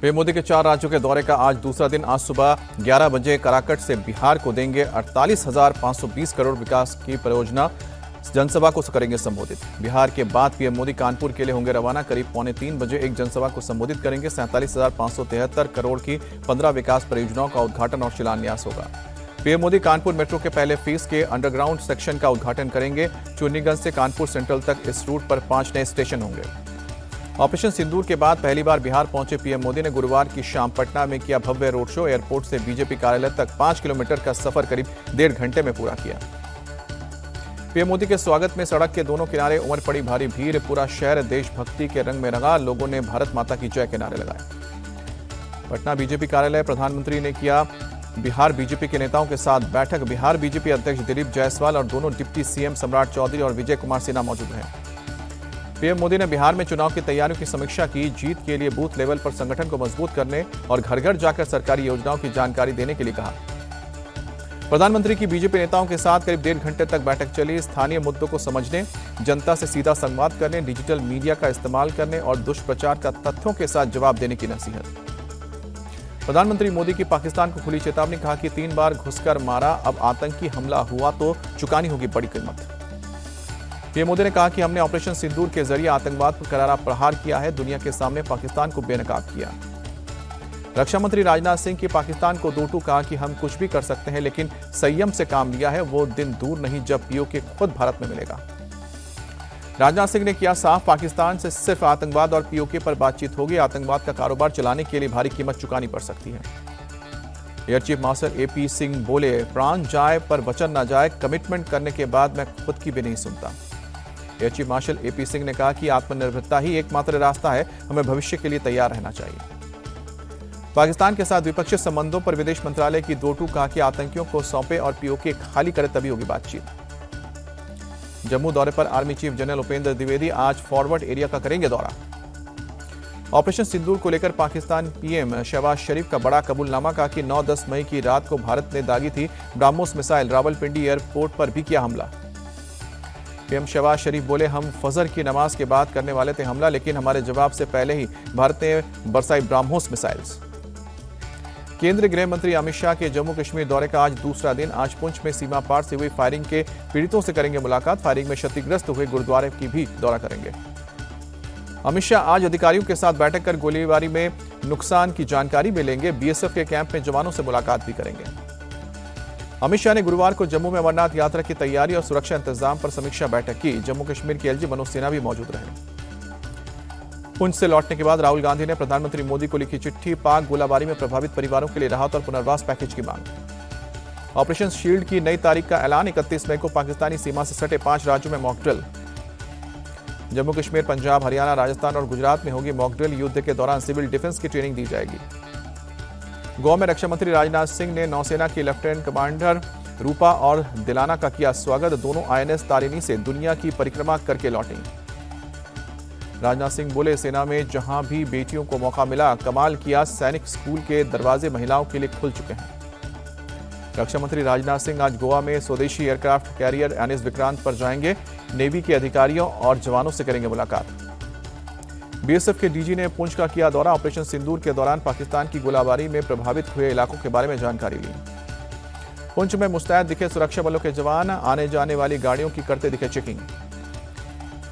PM Modi के 4 राज्यों के दौरे का आज दूसरा दिन। आज सुबह 11 बजे कराकट से बिहार को देंगे 48,520 करोड़ विकास की परियोजना। जनसभा को करेंगे संबोधित। बिहार के बाद पीएम मोदी कानपुर के लिए होंगे रवाना। करीब 2:45 बजे एक जनसभा को संबोधित करेंगे। 47,573 करोड़ की 15 विकास परियोजनाओं का उद्घाटन और शिलान्यास होगा। पीएम मोदी कानपुर मेट्रो के पहले फेज के अंडरग्राउंड सेक्शन का उद्घाटन करेंगे। चुन्नीगंज से कानपुर सेंट्रल तक इस रूट पर 5 नए स्टेशन होंगे। ऑपरेशन सिंदूर के बाद पहली बार बिहार पहुंचे पीएम मोदी ने गुरुवार की शाम पटना में किया भव्य रोड शो। एयरपोर्ट से बीजेपी कार्यालय तक 5 किलोमीटर का सफर करीब 1.5 घंटे में पूरा किया। पीएम मोदी के स्वागत में सड़क के दोनों किनारे उमड़ पड़ी भारी भीड़। पूरा शहर देशभक्ति के रंग में रंगा। लोगों ने भारत माता की जय के नारे लगाए। पटना बीजेपी कार्यालय प्रधानमंत्री ने किया बिहार बीजेपी के नेताओं के साथ बैठक। बिहार बीजेपी अध्यक्ष दिलीप जायसवाल और दोनों डिप्टी सीएम सम्राट चौधरी और विजय कुमार सिन्हा मौजूद हैं। पीएम मोदी ने बिहार में चुनाव की तैयारियों की समीक्षा की। जीत के लिए बूथ लेवल पर संगठन को मजबूत करने और घर घर जाकर सरकारी योजनाओं की जानकारी देने के लिए कहा। प्रधानमंत्री की बीजेपी नेताओं के साथ करीब 1.5 घंटे तक बैठक चली। स्थानीय मुद्दों को समझने, जनता से सीधा संवाद करने, डिजिटल मीडिया का इस्तेमाल करने और दुष्प्रचार का तथ्यों के साथ जवाब देने की नसीहत। प्रधानमंत्री मोदी की पाकिस्तान को खुली चेतावनी। कहा कि 3 बार घुसकर मारा, अब आतंकी हमला हुआ तो चुकानी होगी बड़ी कीमत। पीएम मोदी ने कहा कि हमने ऑपरेशन सिंदूर के जरिए आतंकवाद पर करारा प्रहार किया है। दुनिया के सामने पाकिस्तान को बेनकाब किया। रक्षा मंत्री राजनाथ सिंह की पाकिस्तान को दो टूक। कहा कि हम कुछ भी कर सकते हैं लेकिन संयम से काम लिया है। वो दिन दूर नहीं जब पीओके खुद भारत में मिलेगा। राजनाथ सिंह ने किया साफ, पाकिस्तान से सिर्फ आतंकवाद और पीओके पर बातचीत होगी। आतंकवाद का कारोबार चलाने के लिए भारी कीमत चुकानी पड़ सकती है। Air chief marshal AP Singh बोले, प्राण जाए पर वचन न जाए। कमिटमेंट करने के बाद मैं खुद की भी नहीं सुनता। Air chief marshal AP Singh ने कहा कि आत्मनिर्भरता ही एकमात्र रास्ता है। हमें भविष्य के लिए तैयार रहना चाहिए। पाकिस्तान के साथ द्विपक्षीय संबंधों पर विदेश मंत्रालय की दो टूक। कहा कि आतंकियों को सौंपे और पीओके खाली करे तभी होगी बातचीत। जम्मू दौरे पर army chief general Upendra Dwivedi आज फॉरवर्ड एरिया का करेंगे दौरा। ऑपरेशन सिंदूर को लेकर पाकिस्तान पीएम शहबाज शरीफ का बड़ा कबूलनामा। कहा कि 9-10 मई की रात को भारत ने दागी थी ब्रह्मोस मिसाइल। रावलपिंडी एयरपोर्ट पर भी किया हमला। पीएम शहबाज शरीफ बोले, हम फजर की नमाज के बाद करने वाले थे हमला, लेकिन हमारे जवाब से पहले ही भारत ने बरसाई ब्रह्मोस मिसाइल्स। केंद्रीय गृह मंत्री अमित शाह के जम्मू कश्मीर दौरे का आज दूसरा दिन। आज पुंछ में सीमा पार से हुई फायरिंग के पीड़ितों से करेंगे मुलाकात। फायरिंग में क्षतिग्रस्त हुए गुरुद्वारे की भी दौरा करेंगे। अमित शाह आज अधिकारियों के साथ बैठक कर गोलीबारी में नुकसान की जानकारी भी लेंगे। बीएसएफ के कैंप में जवानों से मुलाकात भी करेंगे। अमित शाह ने गुरुवार को जम्मू में अमरनाथ यात्रा की तैयारी और सुरक्षा इंतजाम पर समीक्षा बैठक की। जम्मू कश्मीर के एलजी मनोज सिन्हा भी मौजूद रहे। पुंछ से लौटने के बाद राहुल गांधी ने प्रधानमंत्री मोदी को लिखी चिट्ठी। पाक गोलाबारी में प्रभावित परिवारों के लिए राहत और पुनर्वास पैकेज की मांग। ऑपरेशन शील्ड की नई तारीख का ऐलान। 31 मई को पाकिस्तानी सीमा से सटे 5 राज्यों में मॉक ड्रिल। जम्मू कश्मीर, पंजाब, हरियाणा, राजस्थान और गुजरात में होगी मॉक ड्रिल। युद्ध के दौरान सिविल डिफेंस की ट्रेनिंग दी जाएगी। गोवा में रक्षा मंत्री राजनाथ सिंह ने नौसेना की लेफ्टिनेंट कमांडर रूपा और दिलाना का किया स्वागत। दोनों आईएनएस तारिणी से दुनिया की परिक्रमा करके लौटी। राजनाथ सिंह बोले, सेना में जहां भी बेटियों को मौका मिला कमाल किया। सैनिक स्कूल के दरवाजे महिलाओं के लिए खुल चुके हैं। रक्षा मंत्री राजनाथ सिंह आज गोवा में स्वदेशी एयरक्राफ्ट कैरियर एनएस विक्रांत पर जाएंगे। नेवी के अधिकारियों और जवानों से करेंगे मुलाकात। बीएसएफ के डीजी ने पुंछ का किया दौरा। ऑपरेशन सिंदूर के दौरान पाकिस्तान की गोलाबारी में प्रभावित हुए इलाकों के बारे में जानकारी ली। पुंछ में मुस्तैद दिखे सुरक्षा बलों के जवान। आने जाने वाली गाड़ियों की करते दिखे चेकिंग।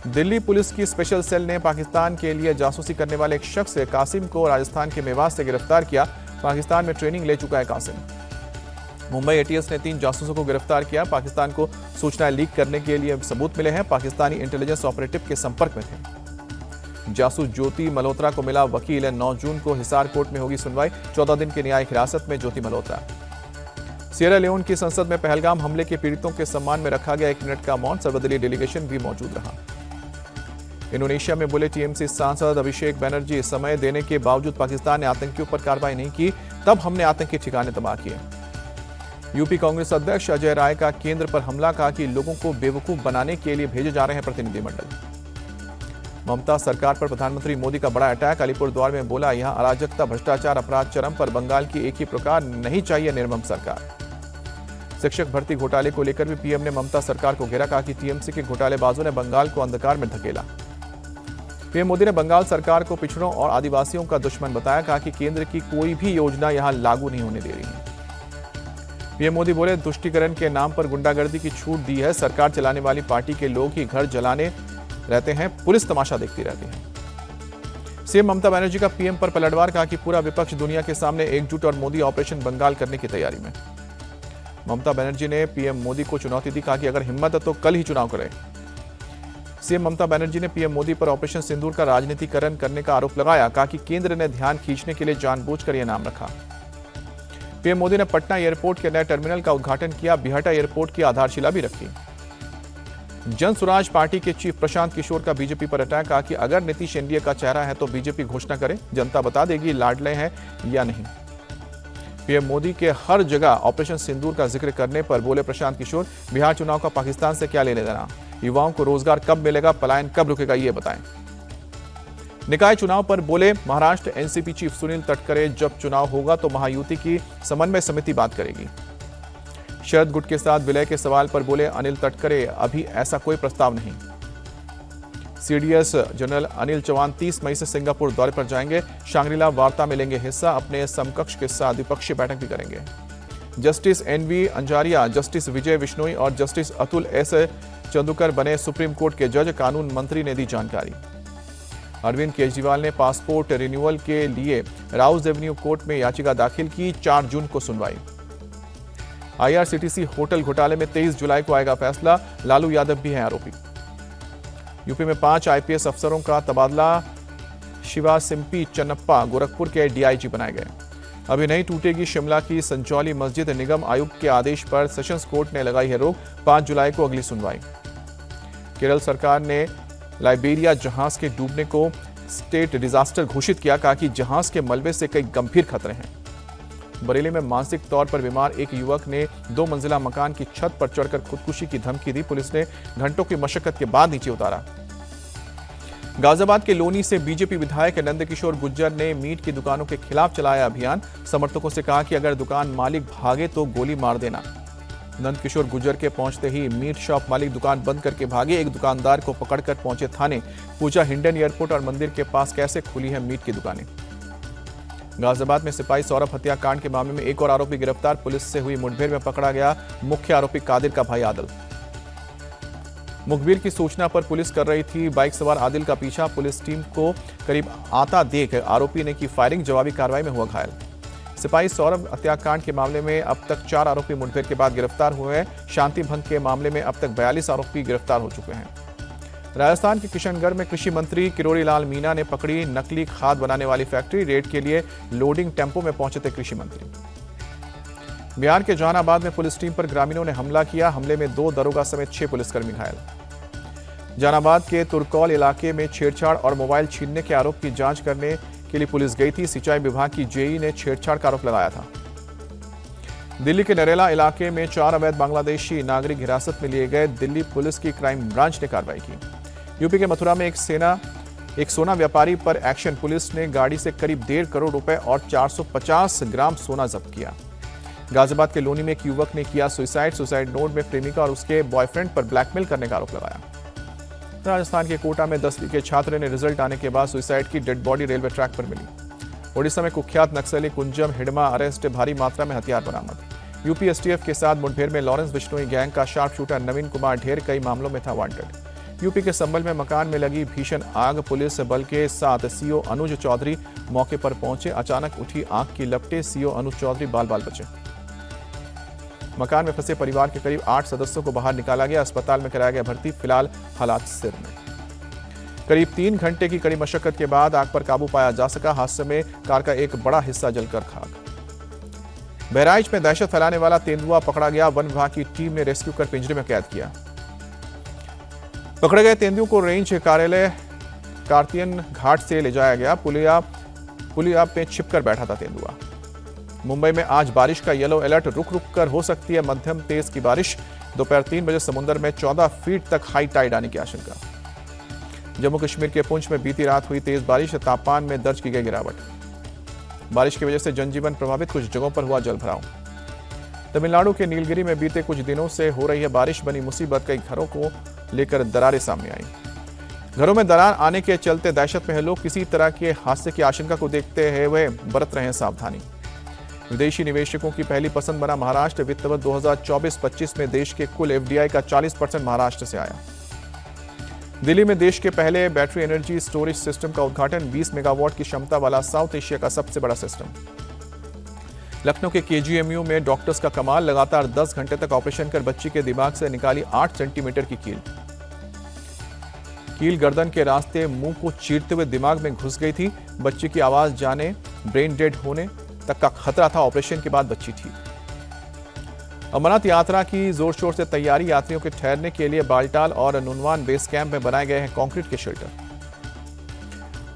दिल्ली पुलिस की स्पेशल सेल ने पाकिस्तान के लिए जासूसी करने वाले एक शख्स कासिम को राजस्थान के मेवात से गिरफ्तार किया। पाकिस्तान में ट्रेनिंग ले चुका है कासिम। मुंबई एटीएस ने 3 जासूसों को गिरफ्तार किया। पाकिस्तान को सूचनाएं लीक करने के लिए सबूत मिले हैं। पाकिस्तानी इंटेलिजेंस ऑपरेटिव के संपर्क में थे। जासूस ज्योति मल्होत्रा को मिला वकील। 9 जून को हिसार कोर्ट में होगी सुनवाई। 14 दिन की न्यायिक हिरासत में ज्योति मल्होत्रा। सियरा लियोन की संसद में पहलगाम हमले के पीड़ितों के सम्मान में रखा गया 1 मिनट का मौन। सर्वदलीय डेलीगेशन भी मौजूद रहा। इंडोनेशिया में बोले टीएमसी सांसद अभिषेक बनर्जी, समय देने के बावजूद पाकिस्तान ने आतंकियों पर कार्रवाई नहीं की, तब हमने आतंकी ठिकाने तबाह किए। यूपी कांग्रेस अध्यक्ष अजय राय का केंद्र पर हमला। कहा कि लोगों को बेवकूफ बनाने के लिए भेजे जा रहे हैं प्रतिनिधिमंडल। ममता सरकार पर प्रधानमंत्री मोदी का बड़ा अटैक। अलीपुरद्वार में बोला, यहां अराजकता, भ्रष्टाचार, अपराध चरम पर। बंगाल की एक ही प्रकार नहीं चाहिए निर्मम सरकार। शिक्षक भर्ती घोटाले को लेकर भी पीएम ने ममता सरकार को घेरा। कहा कि टीएमसी के घोटालेबाजों ने बंगाल को अंधकार में धकेला। पीएम मोदी ने बंगाल सरकार को पिछड़ों और आदिवासियों का दुश्मन बताया। कहा कि केंद्र की कोई भी योजना यहां लागू नहीं होने दे रही है। पीएम मोदी बोले, तुष्टीकरण के नाम पर गुंडागर्दी की छूट दी है। सरकार चलाने वाली पार्टी के लोग ही घर जलाने रहते हैं, पुलिस तमाशा देखती रहती है। सीएम ममता बनर्जी का पीएम पर पलटवार। कहा कि पूरा विपक्ष दुनिया के सामने एकजुट और मोदी ऑपरेशन बंगाल करने की तैयारी में। ममता बनर्जी ने पीएम मोदी को चुनौती दी। कहा कि अगर हिम्मत है तो कल ही चुनाव करें। सीएम ममता बनर्जी ने पीएम मोदी पर ऑपरेशन सिंदूर का राजनीतिकरण करने का आरोप लगाया। कहा कि केंद्र ने ध्यान खींचने के लिए जानबूझकर यह नाम रखा। पीएम मोदी ने पटना एयरपोर्ट के नए टर्मिनल का उद्घाटन किया। बिहटा एयरपोर्ट की आधारशिला भी रखी। जन स्वराज पार्टी के चीफ प्रशांत किशोर का बीजेपी पर अटैक। कहा कि अगर नीतीश एनडीए का चेहरा है तो बीजेपी घोषणा करे, जनता बता देगी लाडले हैं या नहीं। पीएम मोदी के हर जगह ऑपरेशन सिंदूर का जिक्र करने पर बोले प्रशांत किशोर, बिहार चुनाव का पाकिस्तान से क्या लेने देना, युवाओं को रोजगार कब मिलेगा, पलायन कब रुकेगा, ये बताएं। निकाय चुनाव पर बोले महाराष्ट्र एनसीपी चीफ सुनील तटकरे, जब चुनाव होगा तो महायुति की समन्वय समिति बात करेगी। शरद गुट के साथ विलय के सवाल पर बोले अनिल तटकरे, अभी ऐसा कोई प्रस्ताव नहीं। सीडीएस जनरल अनिल चौहान 30 मई से सिंगापुर दौरे पर जाएंगे। शांग्रीला वार्ता में लेंगे हिस्सा। अपने समकक्ष के साथ द्विपक्षीय बैठक भी करेंगे। जस्टिस एनवी अंजारिया, जस्टिस विजय विश्नोई और जस्टिस अतुल एस चंदूकर बने सुप्रीम कोर्ट के जज, कानून मंत्री ने दी जानकारी। अरविंद केजरीवाल ने पासपोर्ट रिन्यूअल के लिए राउज एवेन्यू कोर्ट में याचिका दाखिल की। 4 जून को सुनवाई। आईआरसीटीसी होटल घोटाले में 23 जुलाई को आएगा फैसला। लालू यादव भी हैं आरोपी। यूपी में 5 आईपीएस अफसरों का तबादला। शिवा सिम्पी चन्नप्पा गोरखपुर के डीआईजी बनाए गए। अभी नहीं टूटेगी शिमला की संचौली मस्जिद, निगम आयुक्त के आदेश पर सेशंस कोर्ट ने लगाई है रोक। 5 जुलाई को अगली सुनवाई। केरल सरकार ने लाइबेरिया जहाज के डूबने को स्टेट डिजास्टर घोषित किया। कहा कि जहाज के मलबे से कई गंभीर खतरे हैं। बरेली में मानसिक तौर पर बीमार एक युवक ने 2 मंजिला मकान की छत पर चढ़कर खुदकुशी की धमकी दी। पुलिस ने घंटों की मशक्कत के बाद नीचे उतारा। गाजियाबाद के लोनी से बीजेपी विधायक नंदकिशोर गुर्जर ने मीट की दुकानों के खिलाफ चलाया अभियान। समर्थकों से कहा कि अगर दुकान मालिक भागे तो गोली मार देना। नंदकिशोर गुर्जर के पहुंचते ही मीट शॉप मालिक दुकान बंद करके भागे। एक दुकानदार को पकड़कर पहुंचे थाने। पूछा, हिंडन एयरपोर्ट और मंदिर के पास कैसे खुली है मीट की दुकानें। गाजियाबाद में सिपाही सौरभ हत्याकांड के मामले में एक और आरोपी गिरफ्तार। पुलिस से हुई मुठभेड़ में पकड़ा गया मुख्य आरोपी कादिर का भाई आदिल। मुखबिर की सूचना पर पुलिस कर रही थी बाइक सवार आदिल का पीछा। पुलिस टीम को करीब आता देख आरोपी ने की फायरिंग। जवाबी कार्रवाई में हुआ घायल। सिपाही सौरभ हत्याकांड के मामले में अब तक 4 आरोपी मुठभेड़ के बाद गिरफ्तार हुए हैं। शांति भंग के मामले में अब तक 42 आरोपी गिरफ्तार हो चुके हैं। राजस्थान के किशनगढ़ में कृषि मंत्री किरोड़ी लाल मीणा ने पकड़ी नकली खाद बनाने वाली फैक्ट्री। रेड के लिए लोडिंग टेम्पो में पहुंचे थे कृषि मंत्री। बिहार के जहानाबाद में पुलिस टीम पर ग्रामीणों ने हमला किया। हमले में 2 दरोगा समेत 6 पुलिसकर्मी घायल। जहानाबाद के तुरकौल इलाके में छेड़छाड़ और मोबाइल छीनने के आरोप की जांच करने के लिए पुलिस गई थी। सिंचाई विभाग की जेई ने छेड़छाड़ का आरोप लगाया था। दिल्ली के नरेला इलाके में 4 अवैध बांग्लादेशी नागरिक हिरासत में लिए गए। दिल्ली पुलिस की क्राइम ब्रांच ने कार्रवाई की। यूपी के मथुरा में एक सोना व्यापारी पर एक्शन। पुलिस ने गाड़ी से करीब 1.5 करोड़ रुपए और 450 ग्राम सोना जब्त किया। गाजियाबाद के लोनी में एक युवक ने किया सुसाइड नोट में प्रेमिका और उसके बॉयफ्रेंड पर ब्लैकमेल करने का आरोप लगाया। राजस्थान के कोटा में 10वीं के छात्र ने रिजल्ट आने के बाद सुसाइड की डेड बॉडी रेलवे ट्रैक पर मिली। ओडिशा में कुख्यात नक्सली कुंजम हिडमा अरेस्ट। भारी मात्रा में हथियार बरामद। यूपी एसटीएफ के साथ मुठभेड़ में लॉरेंस बिश्नोई गैंग का शार्प शूटर नवीन कुमार ढेर कई मामलों में था वांटेड। यूपी के संभल में मकान में लगी भीषण आग। पुलिस बल के साथ सीओ अनुज चौधरी मौके पर पहुंचे। अचानक उठी आग की लपटें। सीओ अनुज चौधरी बाल बाल बचे। मकान में फंसे परिवार के करीब 8 सदस्यों को बाहर निकाला गया। अस्पताल में कराया गया भर्ती। फिलहाल हालात स्थिर में। करीब 3 घंटे की कड़ी मशक्कत के बाद आग पर काबू पाया जा सका। हादसे में कार का एक बड़ा हिस्सा जलकर खाक। बहराइच में दहशत फैलाने वाला तेंदुआ पकड़ा गया। वन विभाग की टीम ने रेस्क्यू कर पिंजरे में कैद किया। पकड़े गए तेंदुए को रेंज कार्यालय कार्तियन घाट से ले जाया गया। पुलिया पे छिपकर बैठा था तेंदुआ। मुंबई में आज बारिश का येलो अलर्ट। रुक रुक कर हो सकती है मध्यम तेज की बारिश। दोपहर 3 बजे समुद्र में 14 फीट तक हाई टाइड आने की आशंका। जम्मू कश्मीर के पुंछ में बीती रात हुई तेज बारिश। तापमान में दर्ज की गई गिरावट। बारिश की वजह से जनजीवन प्रभावित। कुछ जगहों पर हुआ जलभराव। तमिलनाडु के नीलगिरी में बीते कुछ दिनों से हो रही है बारिश। बनी मुसीबत। कई घरों को लेकर दरारें सामने आई। घरों में दरार आने के चलते दहशत में है लोग। किसी तरह के हादसे की आशंका को देखते हुए बरत रहे हैं सावधानी। विदेशी निवेशकों की पहली पसंद बना महाराष्ट्र। वित्त वर्ष 2024-25 में देश के कुल एफडीआई का 40% महाराष्ट्र से आया। दिल्ली में देश के पहले बैटरी एनर्जी स्टोरेज सिस्टम का उद्घाटन। 20 मेगावाट की क्षमता वाला साउथ एशिया का सबसे बड़ा सिस्टम। लखनऊ के केजीएमयू में डॉक्टर्स का कमाल। लगातार 10 घंटे तक ऑपरेशन कर बच्ची के दिमाग से निकाली 8 सेंटीमीटर की कील गर्दन के रास्ते मुंह को चीरते हुए दिमाग में घुस गई थी। बच्ची की आवाज जाने ब्रेन डेड होने तक का खतरा था। ऑपरेशन के बाद बच्ची ठीक। अमरनाथ यात्रा की जोर शोर से तैयारी। यात्रियों के ठहरने के लिए बालटाल और नुनवान बेस कैंप में बनाए गए हैं कंक्रीट के शेल्टर।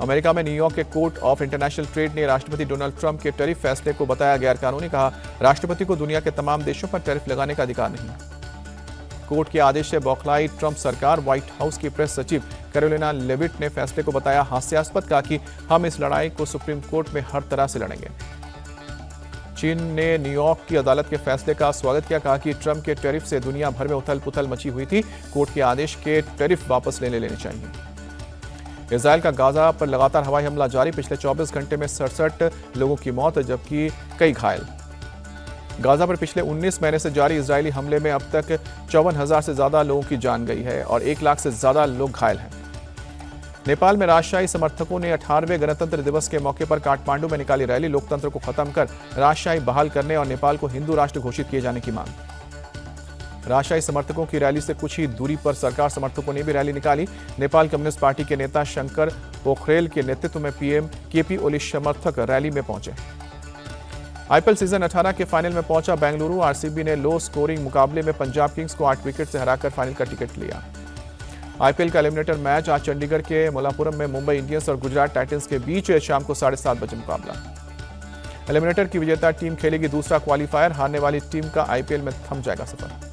अमेरिका में न्यूयॉर्क के कोर्ट ऑफ इंटरनेशनल ट्रेड ने राष्ट्रपति डोनाल्ड ट्रंप के टैरिफ फैसले को बताया गैरकानूनी। कहा, राष्ट्रपति को दुनिया के तमाम देशों पर टैरिफ लगाने का अधिकार नहीं। कोर्ट के आदेश से बौखलाई ट्रंप सरकार। व्हाइट हाउस की प्रेस सचिव कैरोलिना लेविट ने फैसले को बताया हास्यास्पद। कहा कि हम इस लड़ाई को सुप्रीम कोर्ट में हर तरह से लड़ेंगे। चीन ने न्यूयॉर्क की अदालत के फैसले का स्वागत किया। कहा कि ट्रंप के टैरिफ से दुनिया भर में उथल पुथल मची हुई थी। कोर्ट के आदेश के टैरिफ वापस लेने चाहिए। इजरायल का गाजा पर लगातार हवाई हमला जारी। पिछले 24 घंटे में 67 लोगों की मौत जबकि कई घायल। गाजा पर पिछले 19 महीने से जारी इजरायली हमले में अब तक 54,000 से ज्यादा लोगों की जान गई है और 1 लाख से ज्यादा लोग घायल हैं। नेपाल में राजशाही समर्थकों ने 18वें गणतंत्र दिवस के मौके पर काठमांडू में निकाली रैली। लोकतंत्र को खत्म कर राजशाही बहाल करने और नेपाल को हिंदू राष्ट्र घोषित किए जाने की मांग। राजशाही समर्थकों की रैली से कुछ ही दूरी पर सरकार समर्थकों ने भी रैली निकाली। नेपाल कम्युनिस्ट पार्टी के नेता शंकर पोखरेल के नेतृत्व में पीएम केपी ओली समर्थक रैली में पहुंचे। आईपीएल सीजन 18 के फाइनल में पहुंचा बेंगलुरु। आरसीबी ने लो स्कोरिंग मुकाबले में पंजाब किंग्स को 8 विकेट से हराकर फाइनल का टिकट लिया। आईपीएल का एलिमिनेटर मैच आज चंडीगढ़ के मोलापुरम में मुंबई इंडियंस और गुजरात टाइटंस के बीच शाम को 7:30 बजे मुकाबला। एलिमिनेटर की विजेता टीम खेलेगी दूसरा क्वालीफायर। हारने वाली टीम का आईपीएल में थम जाएगा सफर।